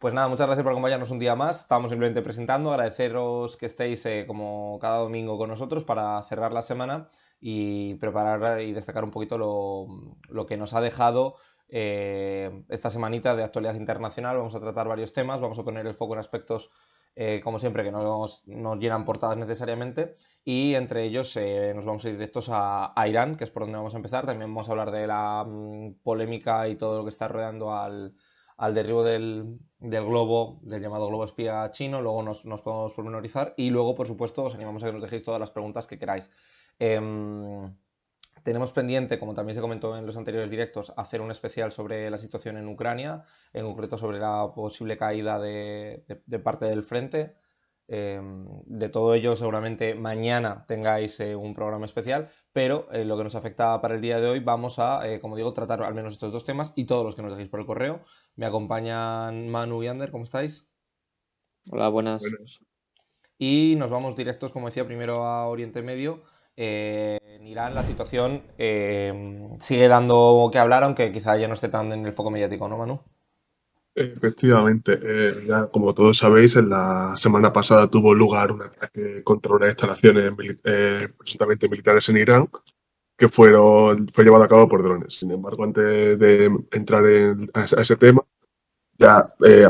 Pues nada, muchas gracias por acompañarnos un día más. Estábamos simplemente presentando, agradeceros que estéis como cada domingo con nosotros para cerrar la semana y preparar y destacar un poquito lo que nos ha dejado esta semanita de actualidad internacional. Vamos a tratar varios temas, vamos a poner el foco en aspectos, como siempre, que no nos llenan portadas necesariamente y entre ellos nos vamos a ir directos a Irán, que es por donde vamos a empezar. También vamos a hablar de la polémica y todo lo que está rodeando al derribo del globo, del llamado globo espía chino. Luego nos podemos pormenorizar y luego, por supuesto, os animamos a que nos dejéis todas las preguntas que queráis. Tenemos pendiente, como también se comentó en los anteriores directos, hacer un especial sobre la situación en Ucrania, en concreto sobre la posible caída de parte del frente. De todo ello, seguramente mañana tengáis un programa especial, pero lo que nos afecta para el día de hoy, vamos a, como digo, tratar al menos estos dos temas y todos los que nos dejéis por el correo. Me acompañan Manu y Ander, ¿cómo estáis? Hola, buenas. Buenas. Y nos vamos directos, como decía, primero a Oriente Medio. En Irán la situación sigue dando que hablar, aunque quizá ya no esté tan en el foco mediático, ¿no, Manu? Efectivamente, ya como todos sabéis, en la semana pasada tuvo lugar un ataque contra unas instalaciones presuntamente militares en Irán, que fue llevado a cabo por drones. Sin embargo, antes de entrar a ese tema, ya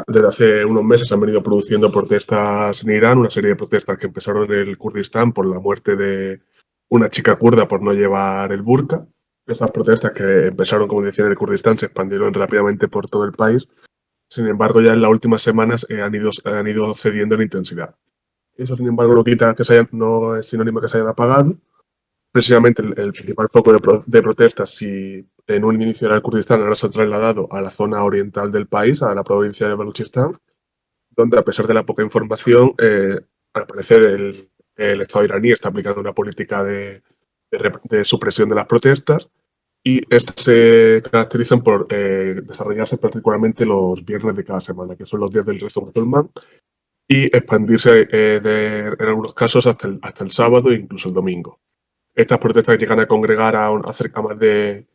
desde hace unos meses han venido produciendo protestas en Irán, una serie de protestas que empezaron en el Kurdistán por la muerte de una chica kurda por no llevar el burka. Esas protestas que empezaron, como decía, en el Kurdistán se expandieron rápidamente por todo el país. Sin embargo, ya en las últimas semanas han ido cediendo en intensidad. Eso, sin embargo, no es sinónimo que se hayan apagado. Precisamente el principal foco de protestas, si en un inicio era el Kurdistán, ahora se ha trasladado a la zona oriental del país, a la provincia de Baluchistán, donde, a pesar de la poca información, al parecer el Estado iraní está aplicando una política de supresión de las protestas, y estas se caracterizan por desarrollarse particularmente los viernes de cada semana, que son los días del rezo musulmán, y expandirse en algunos casos hasta el sábado e incluso el domingo. Estas protestas llegan a congregar a cerca más de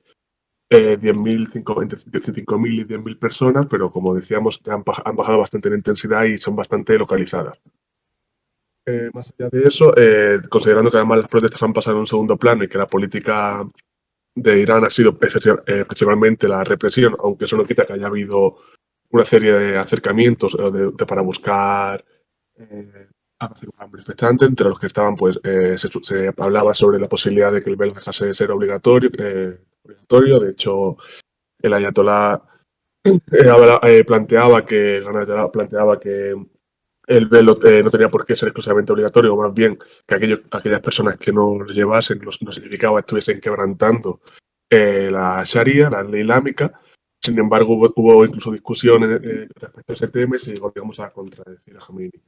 10.000, entre 5.000 y 10.000 personas, pero como decíamos, ya han bajado bastante en intensidad y son bastante localizadas. Más allá de eso, considerando que además las protestas han pasado en un segundo plano y que la política de Irán ha sido principalmente la represión, aunque eso no quita que haya habido una serie de acercamientos para buscar a manifestantes, entre los que estaban, pues, se hablaba sobre la posibilidad de que el velo dejase de ser obligatorio. De hecho, el ayatolá planteaba que el velo no tenía por qué ser exclusivamente obligatorio, o más bien que aquellas personas que no lo llevasen no significaba que estuviesen quebrantando la Sharia, la ley islámica. Sin embargo, hubo incluso discusiones respecto a ese tema y se llegó, digamos, a contradecir a Khomeini.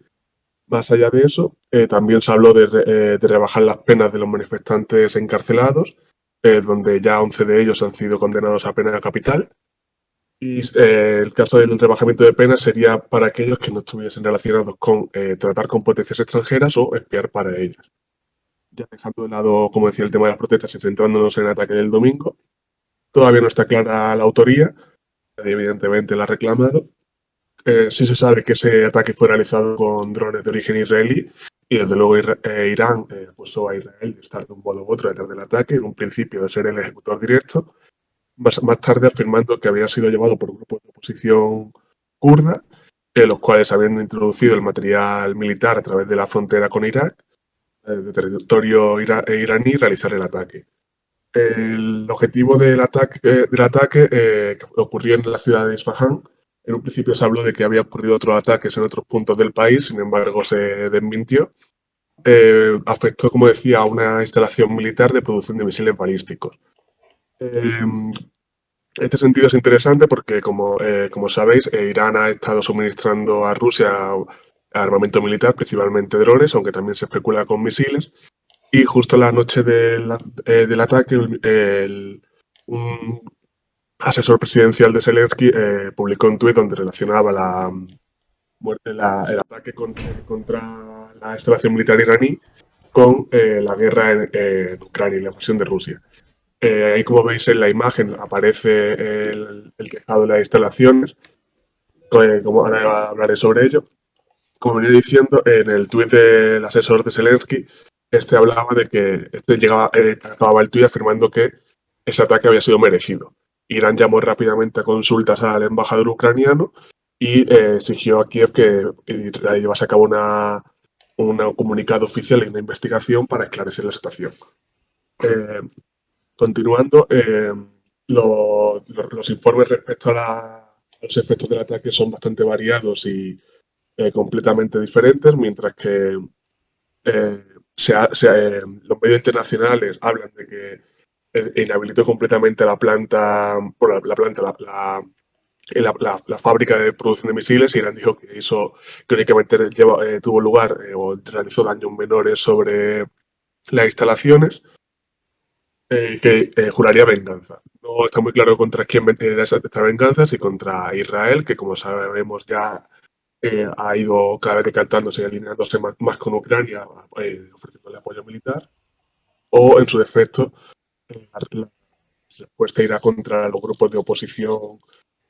Más allá de eso, también se habló de rebajar las penas de los manifestantes encarcelados, donde ya 11 de ellos han sido condenados a pena capital. Y el caso del rebajamiento de penas sería para aquellos que no estuviesen relacionados con tratar con potencias extranjeras o espiar para ellas. Ya dejando de lado, como decía, el tema de las protestas y centrándonos en el ataque del domingo, todavía no está clara la autoría, nadie evidentemente la ha reclamado. Sí se sabe que ese ataque fue realizado con drones de origen israelí y desde luego Irán acusó a Israel de estar de un modo u otro detrás del ataque, en un principio de ser el ejecutor directo, más tarde afirmando que había sido llevado por un grupo de oposición kurda, los cuales habían introducido el material militar a través de la frontera con Irak, de territorio iraní, realizar el ataque. El objetivo del ataque que ocurrió en la ciudad de Isfahán. En un principio se habló de que había ocurrido otros ataques en otros puntos del país, sin embargo se desmintió. Afectó, como decía, a una instalación militar de producción de misiles balísticos. En este sentido es interesante porque, como sabéis, Irán ha estado suministrando a Rusia armamento militar, principalmente drones, aunque también se especula con misiles. Y justo la noche del ataque, un asesor presidencial de Zelensky publicó un tuit donde relacionaba el ataque contra la instalación militar iraní con la guerra en Ucrania y la invasión de Rusia. Ahí, como veis en la imagen, aparece el tejado de las instalaciones. como ahora hablaré sobre ello. Como venía diciendo, en el tuit del asesor de Zelensky, hablaba de que acababa el tuit afirmando que ese ataque había sido merecido. Irán llamó rápidamente a consultas al embajador ucraniano y exigió a Kiev que llevase a cabo un comunicado oficial y una investigación para esclarecer la situación. Eh, Continuando, los informes respecto a los efectos del ataque son bastante variados y completamente diferentes, mientras que los medios internacionales hablan de que inhabilitó completamente la planta, bueno, la fábrica de producción de misiles. Irán dijo que únicamente tuvo lugar o realizó daños menores sobre las instalaciones, que juraría venganza. No está muy claro contra quién da esta venganza, si contra Israel, que como sabemos ya ha ido cada vez decantándose y alineándose más con Ucrania, ofreciéndole apoyo militar, o en su defecto, la respuesta irá contra los grupos de oposición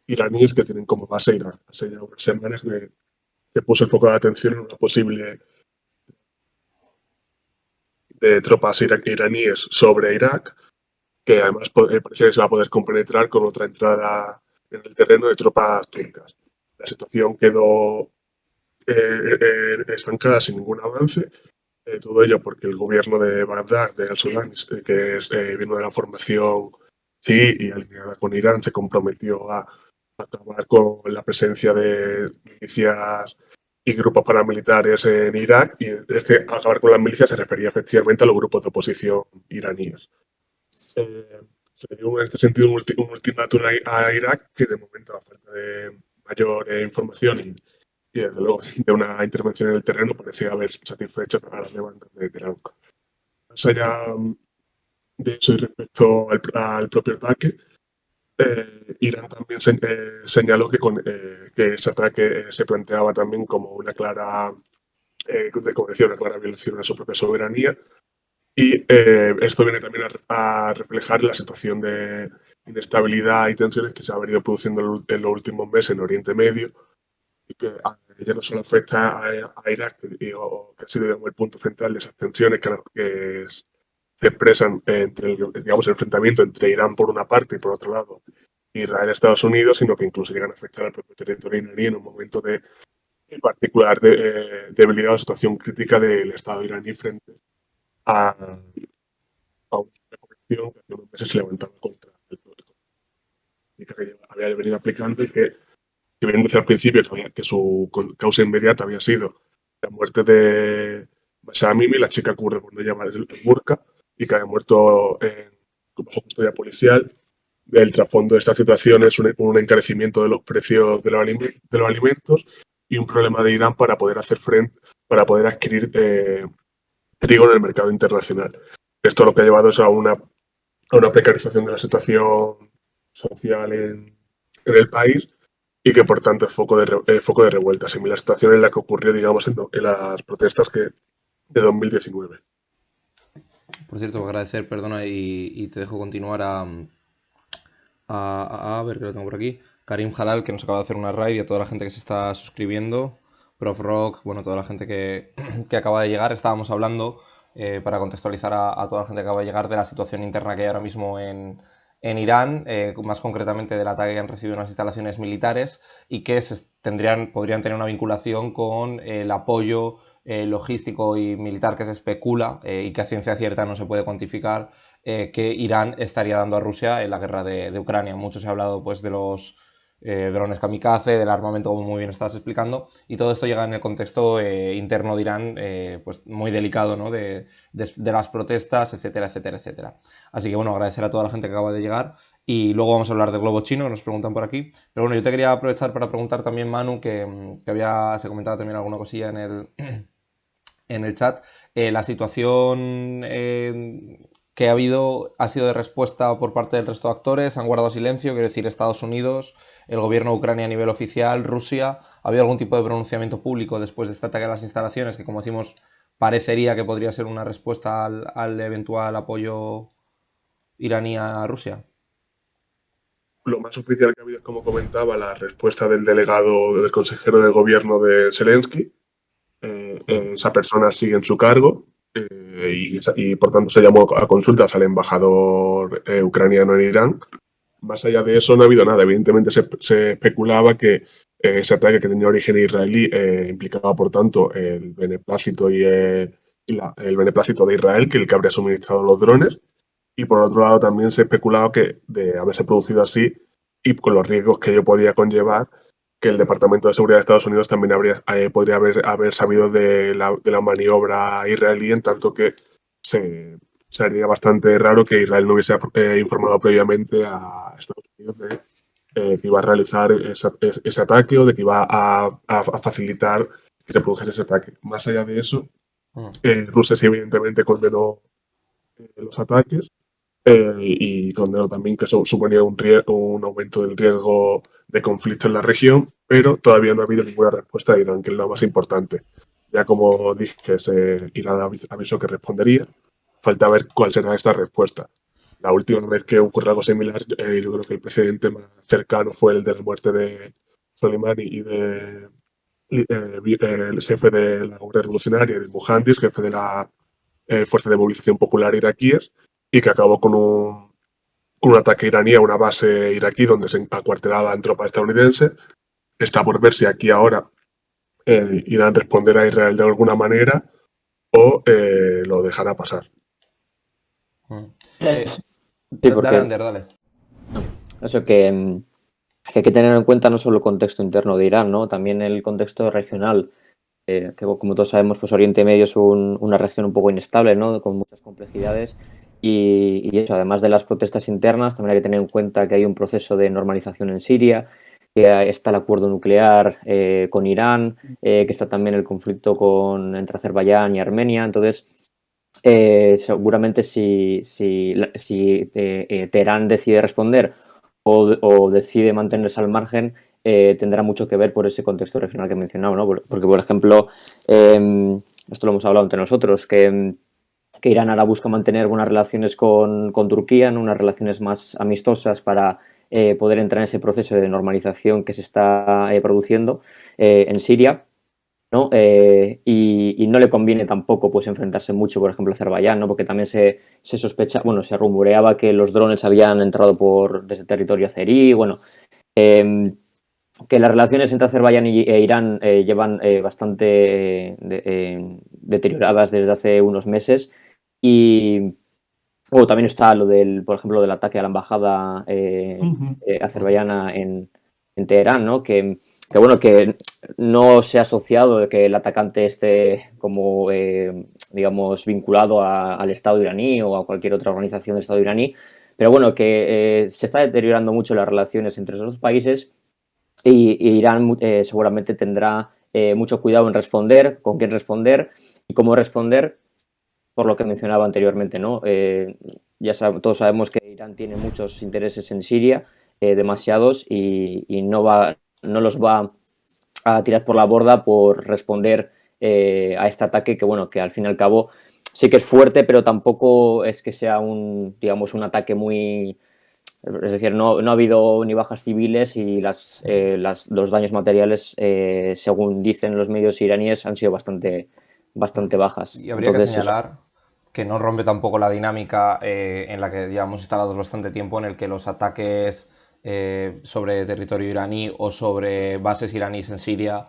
iraníes que tienen como base Irak. Hace ya unas semanas que puso el foco de atención en una posible de tropas iraníes sobre Irak, que además parece que se va a poder compenetrar con otra entrada en el terreno de tropas turcas. La situación quedó estancada sin ningún avance. Todo ello porque el gobierno de Bagdad, de al-Sudán, vino de la formación sí y alineada con Irán, se comprometió a acabar con la presencia de milicias y grupos paramilitares en Irak, y acabar con las milicias se refería efectivamente a los grupos de oposición iraníes. Se dio en este sentido un ultimátum a Irak que de momento, a falta de mayor información y desde luego de una intervención en el terreno, parecía haber satisfecho a las demandas de Teherán. Más allá de eso y respecto al propio ataque, Irán también señaló que ese ataque se planteaba también como una clara, como decía, una clara violación a su propia soberanía. Y esto viene también a reflejar la situación de inestabilidad y tensiones que se ha venido produciendo en los últimos meses en Oriente Medio, y que ya no solo afecta a Irak, que ha sido, digamos, el punto central de esas tensiones que se expresan entre digamos, el enfrentamiento entre Irán por una parte y por otro lado Israel y Estados Unidos, sino que incluso llegan a afectar al propio territorio iraní en un momento de particular debilidad o situación crítica del Estado iraní frente a una población que hace unos meses se levantaba contra el pueblo que había venido aplicando, y que bien decía al principio que su causa inmediata había sido la muerte de Mahsa Amini, la chica kurda por no llamar el burka, y que había muerto bajo custodia policial. El trasfondo de esta situación es un encarecimiento de los precios de los alimentos y un problema de Irán para poder hacer frente, para poder adquirir trigo en el mercado internacional. Esto lo que ha llevado es a una precarización de la situación social en el país, y que por tanto es foco de revuelta, similar a la situación en la que ocurrió, digamos, en las protestas de 2019. Por cierto, agradecer, perdona, y te dejo continuar a ver que lo tengo por aquí. Karim Halal, que nos acaba de hacer una raid, y a toda la gente que se está suscribiendo. Prof Rock, bueno, toda la gente que acaba de llegar. Estábamos hablando, para contextualizar a toda la gente que acaba de llegar, de la situación interna que hay ahora mismo en Irán, más concretamente del ataque que han recibido unas instalaciones militares, y que podrían tener una vinculación con el apoyo logístico y militar que se especula, y que a ciencia cierta no se puede cuantificar, que Irán estaría dando a Rusia en la guerra de Ucrania. Mucho se ha hablado, pues, de los drones kamikaze, del armamento, como muy bien estás explicando, y todo esto llega en el contexto interno de Irán, pues muy delicado, ¿no? De las protestas, etcétera, etcétera, etcétera. Así que bueno, agradecer a toda la gente que acaba de llegar, y luego vamos a hablar del globo chino, que nos preguntan por aquí. Pero bueno, yo te quería aprovechar para preguntar también, Manu, se comentaba también alguna cosilla en el chat. La situación que ha habido ha sido de respuesta por parte del resto de actores, han guardado silencio, quiero decir, Estados Unidos, el gobierno de Ucrania a nivel oficial, Rusia. ¿Ha habido algún tipo de pronunciamiento público después de este ataque a las instalaciones, que, como decimos, parecería que podría ser una respuesta al eventual apoyo iraní a Rusia? lo más oficial que ha habido es, como comentaba, la respuesta del delegado, del consejero de gobierno de Zelensky. Esa persona sigue en su cargo y por tanto se llamó a consultas al embajador ucraniano en Irán. Más allá de eso no ha habido nada. Evidentemente se especulaba que ese ataque que tenía origen israelí implicaba, por tanto, el beneplácito el beneplácito de Israel, que el que habría suministrado los drones. Y por otro lado también se especulaba que de haberse producido así y con los riesgos que ello podía conllevar, que el Departamento de Seguridad de Estados Unidos también podría haber sabido de la maniobra israelí, en tanto que sería bastante raro que Israel no hubiese informado previamente a Estados Unidos de que iba a realizar ese ataque o de que iba a facilitar que se produjese ese ataque. Más allá de eso, Rusia sí evidentemente condenó los ataques y condenó también que eso suponía un aumento del riesgo de conflicto en la región, pero todavía no ha habido ninguna respuesta de Irán, que es lo más importante. Ya como dije, Irán avisó que respondería, falta ver cuál será esta respuesta. La última vez que ocurrió algo similar, yo creo que el precedente más cercano fue el de la muerte de Soleimani y el jefe de la Guardia Revolucionaria, el Muhandis, jefe de la Fuerza de Movilización Popular iraquíes, y que acabó con un ataque iraní a una base iraquí donde se acuartelaban tropas estadounidenses. Está por ver si aquí ahora Irán responderá a Israel de alguna manera o lo dejará pasar. Sí, Dale, porque Ander, dale. eso que hay que tener en cuenta no solo el contexto interno de Irán, ¿no? También el contexto regional, que como todos sabemos, pues Oriente Medio es una región un poco inestable, ¿no? Con muchas complejidades y eso, además de las protestas internas, también hay que tener en cuenta que hay un proceso de normalización en Siria, que está el acuerdo nuclear con Irán, que está también el conflicto entre Azerbaiyán y Armenia. Entonces, seguramente si Teherán decide responder o decide mantenerse al margen, tendrá mucho que ver por ese contexto regional que he mencionado, ¿no? Porque, por ejemplo, esto lo hemos hablado entre nosotros, que Irán ahora busca mantener buenas relaciones con Turquía, ¿no? Unas relaciones más amistosas para poder entrar en ese proceso de normalización que se está produciendo en Siria. ¿No? Y no le conviene tampoco pues enfrentarse mucho, por ejemplo, a Azerbaiyán, ¿no? Porque también se sospecha, bueno, se rumoreaba que los drones habían entrado desde territorio azerí, bueno, eh, que las relaciones entre Azerbaiyán e Irán llevan bastante deterioradas desde hace unos meses y también está por ejemplo, del ataque a la embajada azerbaiyana en Teherán, ¿no? Bueno, que no se ha asociado de que el atacante esté como, digamos, vinculado al Estado iraní o a cualquier otra organización del Estado iraní, pero bueno, que se está deteriorando mucho las relaciones entre esos dos países y Irán seguramente tendrá mucho cuidado en responder, con quién responder y cómo responder, por lo que mencionaba anteriormente, ¿no? Todos sabemos que Irán tiene muchos intereses en Siria, demasiados, y no los va a tirar por la borda por responder a este ataque que, bueno, que al fin y al cabo sí que es fuerte, pero tampoco es que sea digamos, un ataque muy... Es decir, no ha habido ni bajas civiles y los daños materiales, según dicen los medios iraníes, han sido bastante bajas. Y habría que Entonces, eso. señalar que no rompe tampoco la dinámica en la que llevamos instalados bastante tiempo, en el que los ataques sobre territorio iraní o sobre bases iraníes en Siria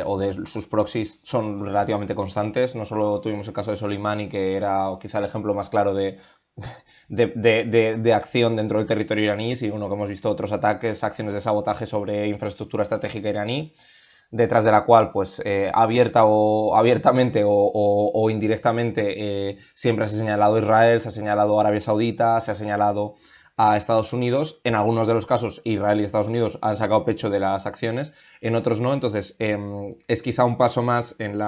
o de sus proxies son relativamente constantes. No solo tuvimos el caso de Soleimani, que era quizá el ejemplo más claro de acción dentro del territorio iraní, sino que hemos visto otros ataques, acciones de sabotaje sobre infraestructura estratégica iraní, detrás de la cual, pues, abiertamente o indirectamente, siempre se ha señalado a Israel, se ha señalado a Arabia Saudita, se ha señalado a Estados Unidos. En algunos de los casos, Israel y Estados Unidos han sacado pecho de las acciones, en otros no. Entonces, es quizá un paso más en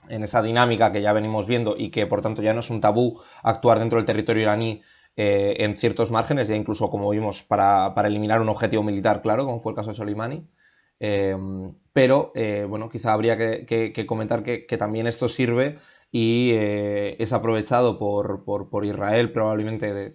esa dinámica que ya venimos viendo y que, por tanto, ya no es un tabú actuar dentro del territorio iraní en ciertos márgenes, ya incluso, como vimos, para eliminar un objetivo militar, claro, como fue el caso de Soleimani. Pero bueno, quizá habría que comentar que también esto sirve y es aprovechado por Israel probablemente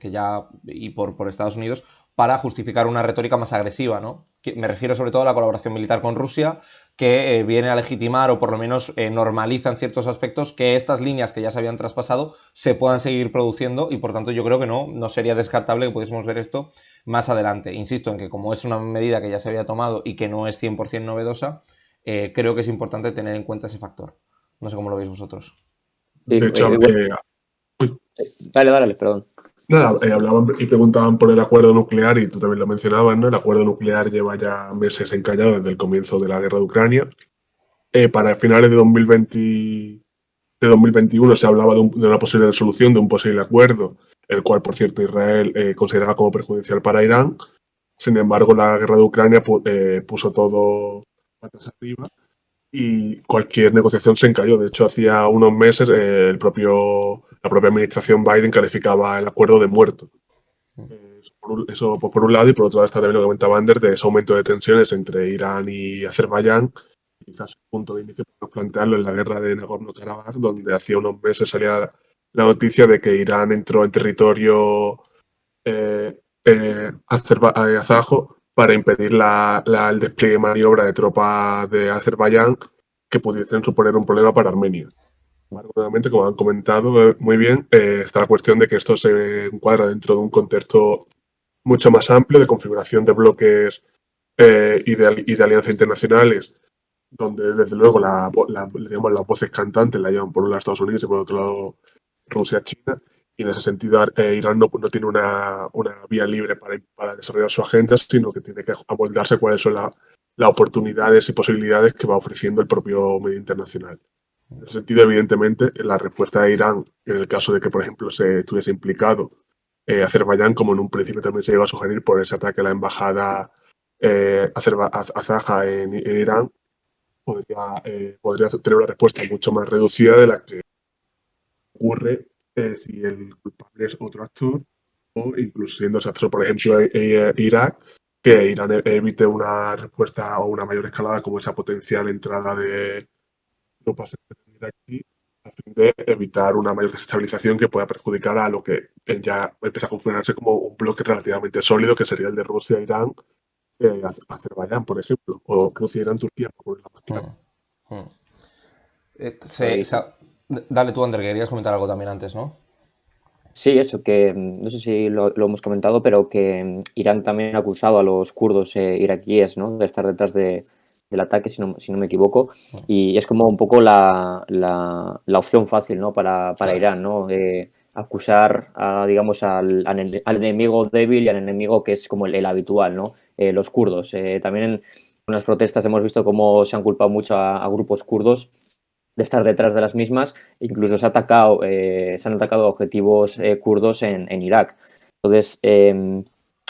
y por Estados Unidos para justificar una retórica más agresiva, ¿no? Me refiero sobre todo a la colaboración militar con Rusia, que viene a legitimar o por lo menos normaliza en ciertos aspectos que estas líneas que ya se habían traspasado se puedan seguir produciendo y por tanto yo creo que no sería descartable que pudiésemos ver esto más adelante. Insisto en que como es una medida que ya se había tomado y que no es 100% novedosa, creo que es importante tener en cuenta ese factor. No sé cómo lo veis vosotros. De hecho, Dale, perdón. nada, hablaban y preguntaban por el acuerdo nuclear y tú también lo mencionabas, ¿no? El acuerdo nuclear lleva ya meses encallado desde el comienzo de la guerra de Ucrania. Para finales de 2021 se hablaba de una posible resolución, de un posible acuerdo, el cual, por cierto, Israel consideraba como perjudicial para Irán. Sin embargo, la guerra de Ucrania puso todo patas arriba y cualquier negociación se encalló. De hecho, hacía unos meses la propia administración Biden calificaba el acuerdo de muerto. Eso por un lado, y por otro lado está también lo que comentaba Ander de ese aumento de tensiones entre Irán y Azerbaiyán. Quizás un punto de inicio podemos plantearlo en la guerra de Nagorno-Karabaj, donde hacía unos meses salía la noticia de que Irán entró en territorio azajo para impedir el despliegue de maniobra de tropas de Azerbaiyán que pudiesen suponer un problema para Armenia. Nuevamente, como han comentado muy bien, está la cuestión de que esto se encuadra dentro de un contexto mucho más amplio de configuración de bloques y de alianzas internacionales, donde desde luego digamos, las voces cantantes la llevan por un lado Estados Unidos y por otro lado Rusia, China, y en ese sentido Irán no tiene una vía libre para desarrollar su agenda, sino que tiene que amoldarse cuáles son las oportunidades y posibilidades que va ofreciendo el propio medio internacional. En ese sentido, evidentemente, la respuesta de Irán, en el caso de que, por ejemplo, se estuviese implicado Azerbaiyán, como en un principio también se llegó a sugerir por ese ataque a la embajada azaja en Irán, podría tener una respuesta mucho más reducida de la que ocurre si el culpable es otro actor o incluso siendo ese actor, por ejemplo, Irak, que Irán evite una respuesta o una mayor escalada como esa potencial entrada de tropas aquí a fin de evitar una mayor desestabilización que pueda perjudicar a lo que ya empieza a configurarse como un bloque relativamente sólido, que sería el de Rusia, Irán, Azerbaiyán, por ejemplo, o Rusia, Irán, Turquía, por ponerla más clara. Dale tú, Ander, que querías comentar algo también antes, ¿no? Sí, eso, que no sé si lo hemos comentado, pero que Irán también ha acusado a los kurdos iraquíes, ¿no?, de estar detrás del ataque, si no me equivoco, y es como un poco la opción fácil, ¿no?, para Irán, ¿no?, acusar digamos, al enemigo débil y al enemigo que es como el habitual, ¿no?, los kurdos. También en unas protestas hemos visto cómo se han culpado mucho a grupos kurdos de estar detrás de las mismas, incluso se han atacado objetivos kurdos en Irak. Entonces,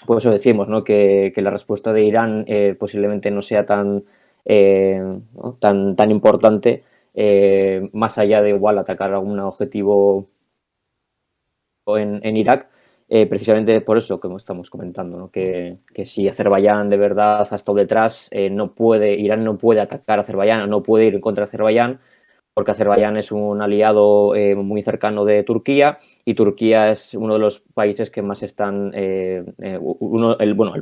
por eso decimos, ¿no?, que la respuesta de Irán posiblemente no sea tan importante, más allá de igual atacar algún objetivo en Irak, precisamente por eso que estamos comentando, ¿no?, que si Azerbaiyán de verdad ha estado detrás, Irán no puede atacar a Azerbaiyán, no puede ir contra Azerbaiyán, porque Azerbaiyán es un aliado muy cercano de Turquía y Turquía es uno de los países que más están, el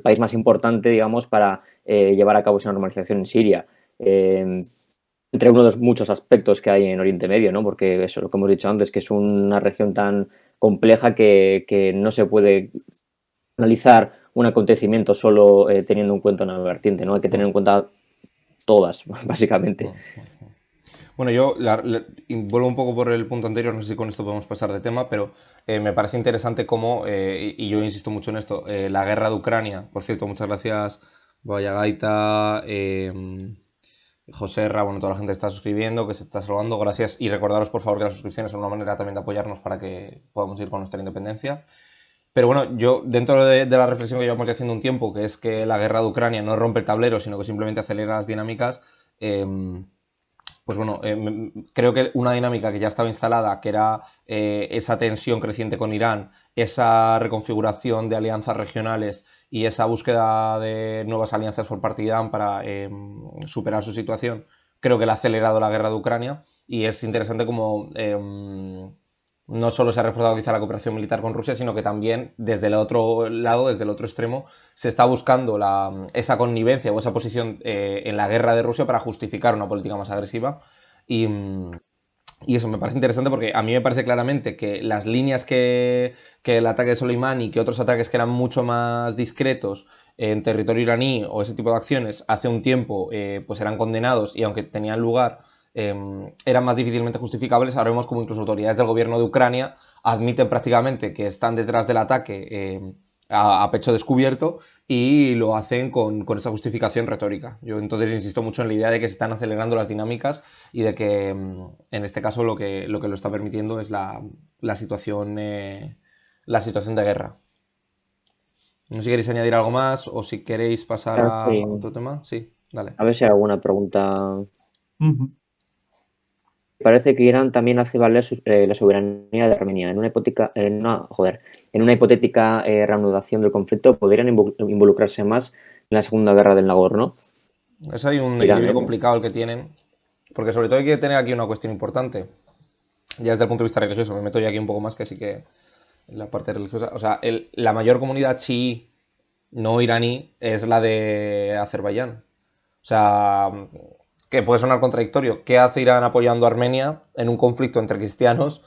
país más importante, digamos, para llevar a cabo esa normalización en Siria. Entre uno de los muchos aspectos que hay en Oriente Medio, ¿no?, porque eso, lo que hemos dicho antes, que es una región tan compleja que no se puede analizar un acontecimiento solo teniendo en cuenta una vertiente, ¿no? Hay que tener en cuenta todas, básicamente. Bueno, yo vuelvo un poco por el punto anterior, no sé si con esto podemos pasar de tema, pero me parece interesante cómo, y yo insisto mucho en esto, la guerra de Ucrania, por cierto, muchas gracias, Vaya Gaita, José Ra, bueno, toda la gente que está suscribiendo, que se está saludando, gracias, y recordaros por favor que las suscripciones son una manera también de apoyarnos para que podamos ir con nuestra independencia. Pero bueno, yo dentro de la reflexión que llevamos ya haciendo un tiempo, que es que la guerra de Ucrania no rompe el tablero, sino que simplemente acelera las dinámicas, pues bueno, creo que una dinámica que ya estaba instalada, que era esa tensión creciente con Irán, esa reconfiguración de alianzas regionales y esa búsqueda de nuevas alianzas por parte de Irán para superar su situación, creo que le ha acelerado la guerra de Ucrania y es interesante como no solo se ha reforzado quizá la cooperación militar con Rusia, sino que también desde el otro lado, desde el otro extremo, se está buscando esa connivencia o esa posición en la guerra de Rusia para justificar una política más agresiva. Y, y eso me parece interesante porque a mí me parece claramente que las líneas que el ataque de Soleimani y que otros ataques que eran mucho más discretos en territorio iraní o ese tipo de acciones hace un tiempo pues eran condenados y aunque tenían lugar eran más difícilmente justificables. Ahora vemos como incluso autoridades del gobierno de Ucrania admiten prácticamente que están detrás del ataque a pecho descubierto y lo hacen con esa justificación retórica. Yo entonces insisto mucho en la idea de que se están acelerando las dinámicas y de que en este caso lo está permitiendo es la situación de guerra. No sé si queréis añadir algo más o si queréis pasar a Sí. otro tema. Sí, dale. A ver si hay alguna pregunta. Ujú. Parece que Irán también hace valer la soberanía de Armenia. En una hipotética reanudación del conflicto, ¿podrían involucrarse más en la Segunda Guerra del Nagorno? Es ahí un Irán, equilibrio ¿eh? complicado el que tienen, porque sobre todo hay que tener aquí una cuestión importante, ya desde el punto de vista religioso, me meto ya aquí un poco más que sí que en la parte religiosa. O sea, la mayor comunidad chií no iraní es la de Azerbaiyán. O sea, que puede sonar contradictorio. ¿Qué hace Irán apoyando a Armenia en un conflicto entre cristianos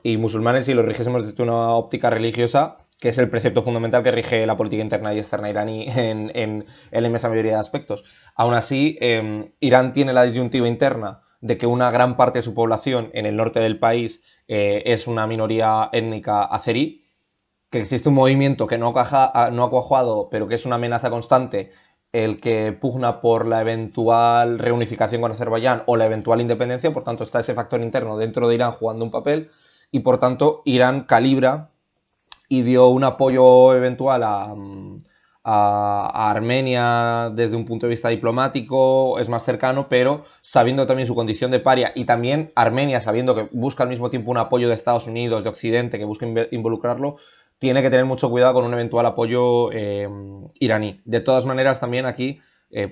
y musulmanes si lo rigiésemos desde una óptica religiosa, que es el precepto fundamental que rige la política interna y externa iraní en la inmensa mayoría de aspectos? Aún así, Irán tiene la disyuntiva interna de que una gran parte de su población en el norte del país es una minoría étnica azerí, que existe un movimiento que no ha cuajado, pero que es una amenaza constante, el que pugna por la eventual reunificación con Azerbaiyán o la eventual independencia. Por tanto, está ese factor interno dentro de Irán jugando un papel y, por tanto, Irán calibra y dio un apoyo eventual a Armenia desde un punto de vista diplomático, es más cercano, pero sabiendo también su condición de paria y también Armenia sabiendo que busca al mismo tiempo un apoyo de Estados Unidos, de Occidente, que busca involucrarlo, tiene que tener mucho cuidado con un eventual apoyo iraní. De todas maneras, también aquí,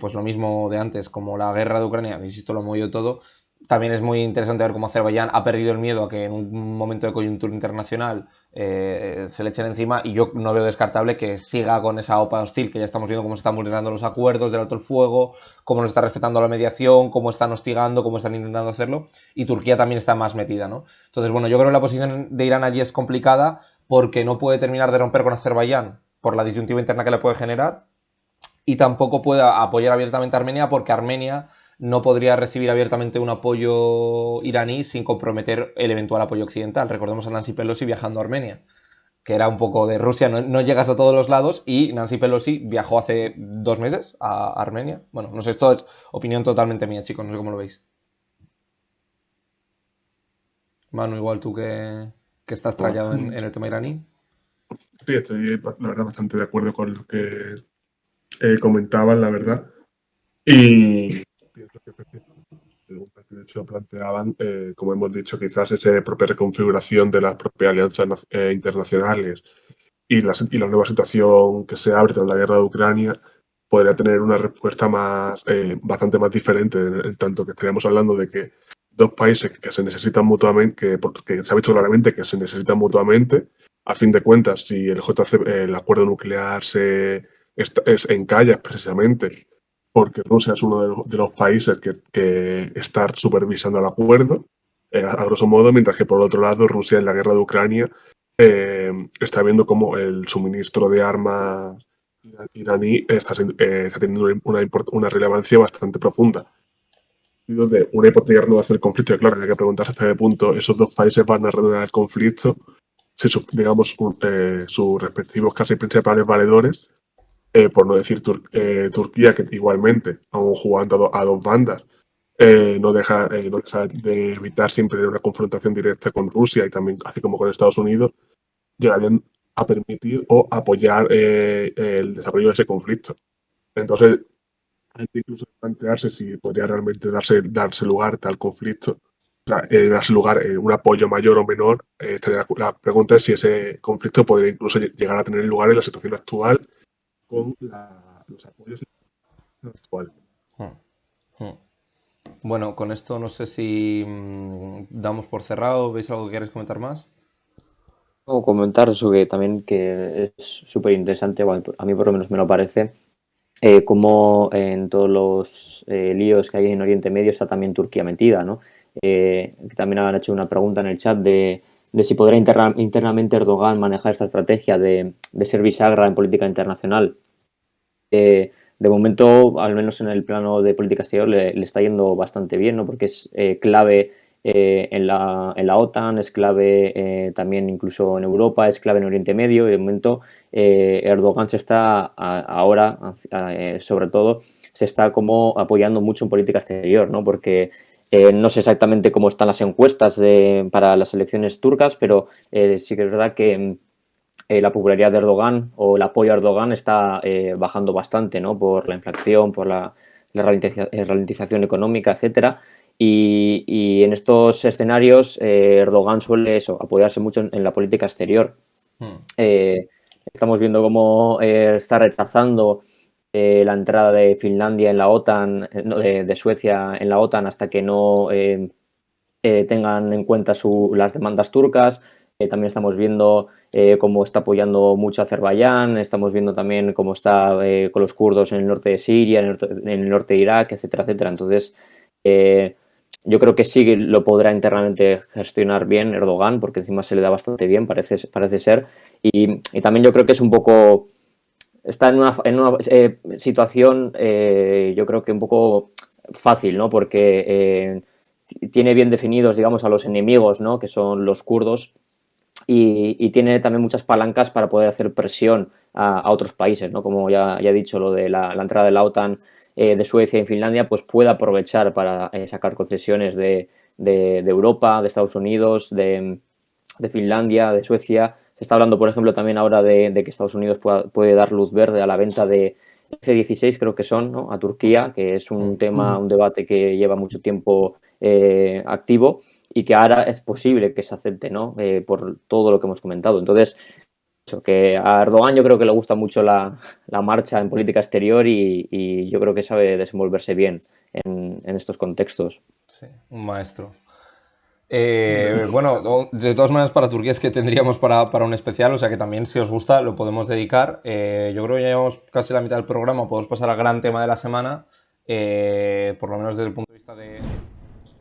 pues lo mismo de antes, como la guerra de Ucrania, insisto, lo ha movido todo. También es muy interesante ver cómo Azerbaiyán ha perdido el miedo a que en un momento de coyuntura internacional se le echen encima, y yo no veo descartable que siga con esa OPA hostil, que ya estamos viendo cómo se están vulnerando los acuerdos del alto el fuego, cómo no está respetando la mediación, cómo están hostigando, cómo están intentando hacerlo, y Turquía también está más metida, ¿no? Entonces, bueno, yo creo que la posición de Irán allí es complicada porque no puede terminar de romper con Azerbaiyán por la disyuntiva interna que le puede generar, y tampoco puede apoyar abiertamente a Armenia porque Armenia no podría recibir abiertamente un apoyo iraní sin comprometer el eventual apoyo occidental. Recordemos a Nancy Pelosi viajando a Armenia, que era un poco de Rusia, no llegas a todos los lados, y Nancy Pelosi viajó hace 2 meses a Armenia. Bueno, no sé, esto es opinión totalmente mía, chicos, no sé cómo lo veis. Manu, igual tú que estás trallado en el tema iraní. Sí, estoy la verdad bastante de acuerdo con lo que comentaban, la verdad. Y pienso que preguntas que de hecho planteaban, como hemos dicho, quizás esa propia reconfiguración de las propias alianzas internacionales y la nueva situación que se abre tras la guerra de Ucrania podría tener una respuesta bastante más diferente, en tanto que estaríamos hablando de que dos países que se necesitan mutuamente, que se ha visto claramente que se necesitan mutuamente. A fin de cuentas, si el acuerdo nuclear se encalla precisamente porque Rusia es uno de los países que está supervisando el acuerdo, a grosso modo, mientras que por otro lado Rusia en la guerra de Ucrania está viendo cómo el suministro de armas iraní está teniendo una relevancia bastante profunda. De una hipotética renovación del conflicto, y claro, hay que preguntarse hasta qué punto esos dos países van a reanudar el conflicto, si digamos sus respectivos casi principales valedores, por no decir Turquía, que igualmente, aún jugando a dos bandas, no deja de evitar siempre una confrontación directa con Rusia y también, así como con Estados Unidos, llegarían a permitir o apoyar el desarrollo de ese conflicto. Entonces, hay que incluso plantearse si podría realmente darse lugar tal conflicto, o sea, darse lugar un apoyo mayor o menor. La pregunta es si ese conflicto podría incluso llegar a tener lugar en la situación actual con los apoyos actuales. Hmm, hmm. Bueno, con esto no sé si damos por cerrado. ¿Veis algo que queréis comentar más? Puedo comentar eso que también que es súper interesante, bueno, a mí por lo menos me lo parece, cómo en todos los líos que hay en Oriente Medio está también Turquía metida, ¿no? Que también han hecho una pregunta en el chat de si podrá internamente Erdogan manejar esta estrategia de ser bisagra en política internacional. De momento, al menos en el plano de política exterior, le está yendo bastante bien, ¿no? Porque es clave en la OTAN, es clave también incluso en Europa, es clave en Oriente Medio y de momento Erdogan se está ahora, sobre todo, se está como apoyando mucho en política exterior, ¿no? Porque no sé exactamente cómo están las encuestas para las elecciones turcas, pero sí que es verdad que la popularidad de Erdogan o el apoyo a Erdogan está bajando bastante, ¿no? Por la inflación, por la ralentización económica, etcétera. Y en estos escenarios Erdogan suele eso, apoyarse mucho en la política exterior. Eh, estamos viendo cómo está rechazando la entrada de Finlandia en la OTAN, no, de Suecia en la OTAN hasta que no tengan en cuenta las demandas turcas. También estamos viendo cómo está apoyando mucho a Azerbaiyán, estamos viendo también cómo está con los kurdos en el norte de Siria, en el norte de Irak, etcétera, etcétera. Entonces, yo creo que sí lo podrá internamente gestionar bien Erdogan, porque encima se le da bastante bien, parece ser. Y también yo creo que es un poco... Está en una situación, yo creo que un poco fácil, ¿no? Porque tiene bien definidos, digamos, a los enemigos, ¿no? Que son los kurdos, y tiene también muchas palancas para poder hacer presión a otros países, ¿no? Como ya he dicho, lo de la entrada de la OTAN de Suecia y Finlandia, pues puede aprovechar para sacar concesiones de Europa, de Estados Unidos, de Finlandia, de Suecia. Se está hablando, por ejemplo, también ahora de que Estados Unidos puede dar luz verde a la venta de F-16, creo que son, ¿no? A Turquía, que es un tema, un debate que lleva mucho tiempo activo y que ahora es posible que se acepte, ¿no? Por todo lo que hemos comentado. Entonces, eso, que a Erdogan yo creo que le gusta mucho la marcha en política exterior y yo creo que sabe desenvolverse bien en estos contextos. Sí, un maestro. Bueno, de todas maneras para Turquía es que tendríamos para un especial, o sea que también si os gusta lo podemos dedicar. Yo creo que ya llevamos casi la mitad del programa, podemos pasar al gran tema de la semana, por lo menos desde el punto de vista de